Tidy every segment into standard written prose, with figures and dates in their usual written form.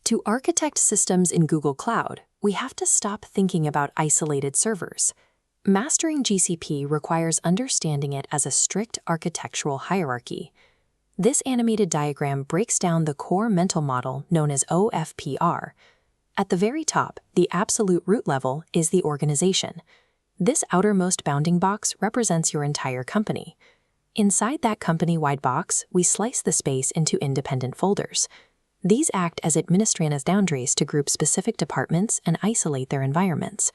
To architect systems in Google Cloud, we have to stop thinking about isolated servers. Mastering GCP requires understanding it as a strict architectural hierarchy. This animated diagram breaks down the core mental model known as OFPR. At the very top, the absolute root level is the organization. This outermost bounding box represents your entire company. Inside that company-wide box, we slice the space into independent folders. These act as administrative boundaries to group specific departments and isolate their environments.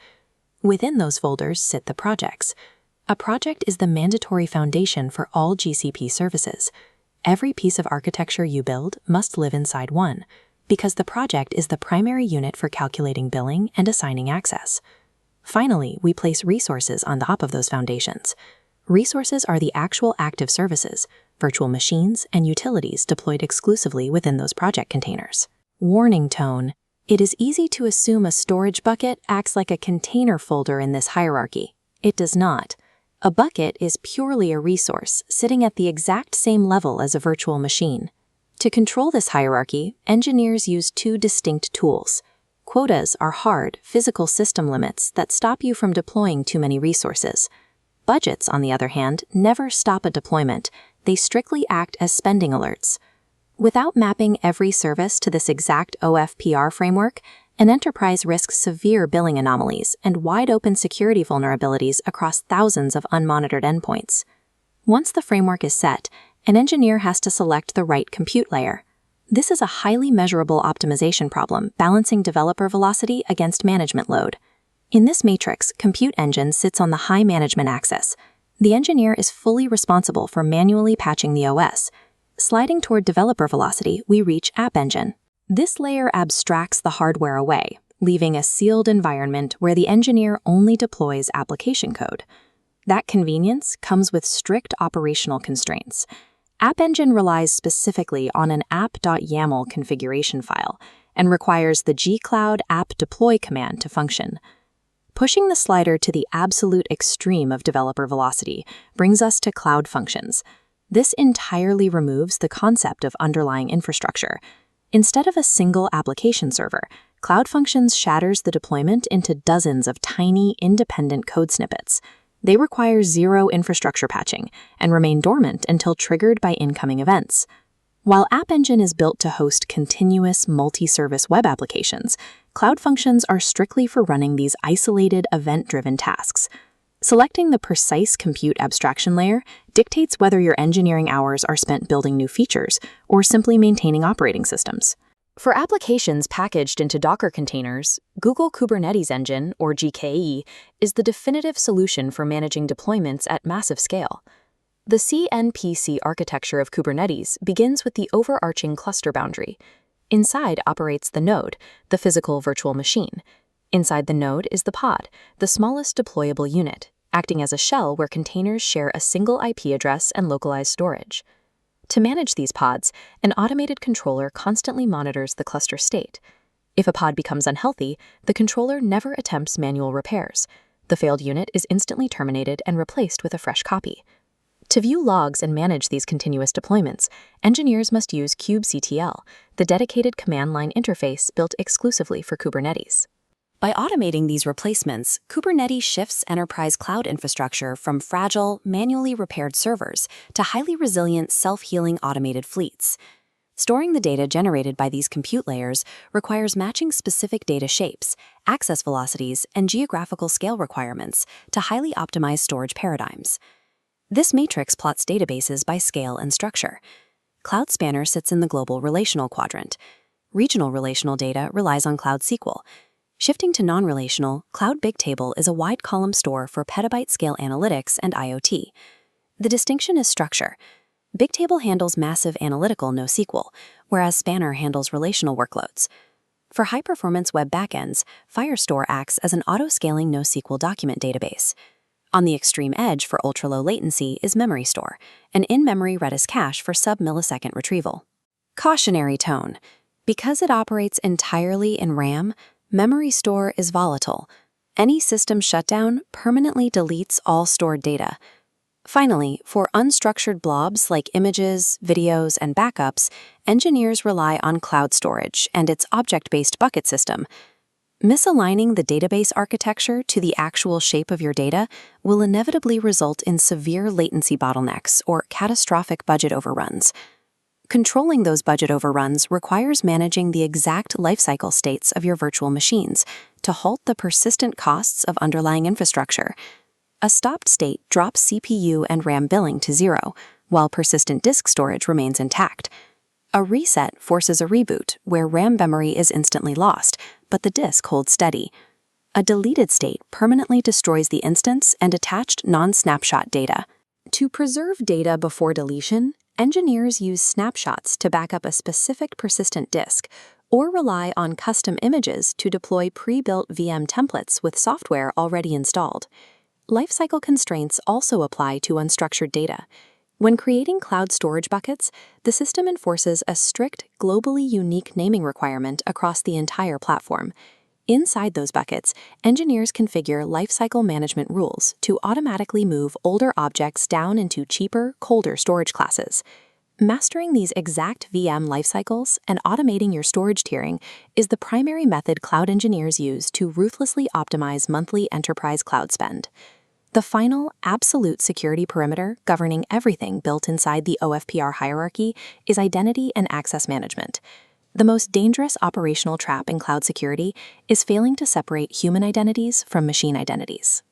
Within those folders sit the projects. A project is the mandatory foundation for all GCP services. Every piece of architecture you build must live inside one, because the project is the primary unit for calculating billing and assigning access. Finally, we place resources on top of those foundations. Resources are the actual active services, virtual machines, and utilities deployed exclusively within those project containers. Warning tone: it is easy to assume a storage bucket acts like a container folder in this hierarchy. It does not. A bucket is purely a resource sitting at the exact same level as a virtual machine. To control this hierarchy, engineers use two distinct tools. Quotas are hard, physical system limits that stop you from deploying too many resources. Budgets, on the other hand, never stop a deployment. They strictly act as spending alerts. Without mapping every service to this exact OFPR framework, an enterprise risks severe billing anomalies and wide-open security vulnerabilities across thousands of unmonitored endpoints. Once the framework is set, an engineer has to select the right compute layer. This is a highly measurable optimization problem, balancing developer velocity against management load. In this matrix, compute engine sits on the high management axis. The engineer is fully responsible for manually patching the OS. Sliding toward developer velocity, we reach App Engine. This layer abstracts the hardware away, leaving a sealed environment where the engineer only deploys application code. That convenience comes with strict operational constraints. App Engine relies specifically on an app.yaml configuration file and requires the gcloud app deploy command to function. Pushing the slider to the absolute extreme of developer velocity brings us to Cloud Functions. This entirely removes the concept of underlying infrastructure. Instead of a single application server, Cloud Functions shatters the deployment into dozens of tiny, independent code snippets. They require zero infrastructure patching and remain dormant until triggered by incoming events. While App Engine is built to host continuous multi-service web applications, Cloud Functions are strictly for running these isolated, event-driven tasks. Selecting the precise compute abstraction layer dictates whether your engineering hours are spent building new features or simply maintaining operating systems. For applications packaged into Docker containers, Google Kubernetes Engine, or GKE, is the definitive solution for managing deployments at massive scale. The CNPC architecture of Kubernetes begins with the overarching cluster boundary. Inside operates the node, the physical virtual machine. Inside the node is the pod, the smallest deployable unit, acting as a shell where containers share a single IP address and localized storage. To manage these pods, an automated controller constantly monitors the cluster state. If a pod becomes unhealthy, the controller never attempts manual repairs. The failed unit is instantly terminated and replaced with a fresh copy. To view logs and manage these continuous deployments, engineers must use kubectl, the dedicated command line interface built exclusively for Kubernetes. By automating these replacements, Kubernetes shifts enterprise cloud infrastructure from fragile, manually repaired servers to highly resilient, self-healing automated fleets. Storing the data generated by these compute layers requires matching specific data shapes, access velocities, and geographical scale requirements to highly optimized storage paradigms. This matrix plots databases by scale and structure. Cloud Spanner sits in the global relational quadrant. Regional relational data relies on Cloud SQL. Shifting to non-relational, Cloud Bigtable is a wide-column store for petabyte-scale analytics and IoT. The distinction is structure. Bigtable handles massive analytical NoSQL, whereas Spanner handles relational workloads. For high-performance web backends, Firestore acts as an auto-scaling NoSQL document database. On the extreme edge for ultra-low latency is Memory Store, an in-memory Redis cache for sub-millisecond retrieval. Cautionary tone. Because it operates entirely in RAM, Memory Store is volatile. Any system shutdown permanently deletes all stored data. Finally, for unstructured blobs like images, videos, and backups, engineers rely on cloud storage and its object-based bucket system. Misaligning the database architecture to the actual shape of your data will inevitably result in severe latency bottlenecks or catastrophic budget overruns. Controlling those budget overruns requires managing the exact lifecycle states of your virtual machines to halt the persistent costs of underlying infrastructure. A stopped state drops CPU and RAM billing to zero, while persistent disk storage remains intact. A reset forces a reboot, where RAM memory is instantly lost, but the disk holds steady. A deleted state permanently destroys the instance and attached non-snapshot data. To preserve data before deletion, engineers use snapshots to back up a specific persistent disk, or rely on custom images to deploy pre-built VM templates with software already installed. Lifecycle constraints also apply to unstructured data. When creating cloud storage buckets, the system enforces a strict, globally unique naming requirement across the entire platform. Inside those buckets, engineers configure lifecycle management rules to automatically move older objects down into cheaper, colder storage classes. Mastering these exact VM lifecycles and automating your storage tiering is the primary method cloud engineers use to ruthlessly optimize monthly enterprise cloud spend. The final, absolute security perimeter governing everything built inside the OFPR hierarchy is identity and access management. The most dangerous operational trap in cloud security is failing to separate human identities from machine identities.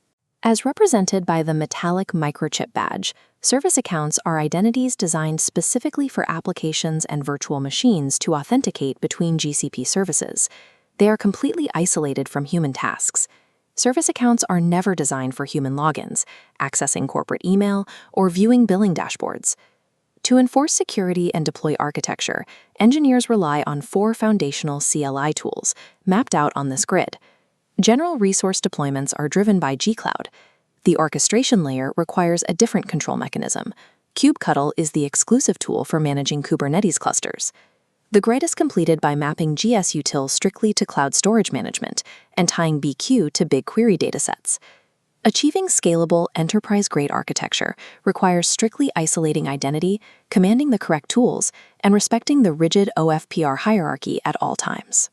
As represented by the metallic microchip badge, service accounts are identities designed specifically for applications and virtual machines to authenticate between GCP services. They are completely isolated from human tasks. Service accounts are never designed for human logins, accessing corporate email, or viewing billing dashboards. To enforce security and deploy architecture, engineers rely on 4 foundational CLI tools, mapped out on this grid. General resource deployments are driven by gcloud. The orchestration layer requires a different control mechanism. kubectl is the exclusive tool for managing Kubernetes clusters. The grid is completed by mapping gsutil strictly to cloud storage management and tying BQ to BigQuery datasets. Achieving scalable, enterprise-grade architecture requires strictly isolating identity, commanding the correct tools, and respecting the rigid OFPR hierarchy at all times.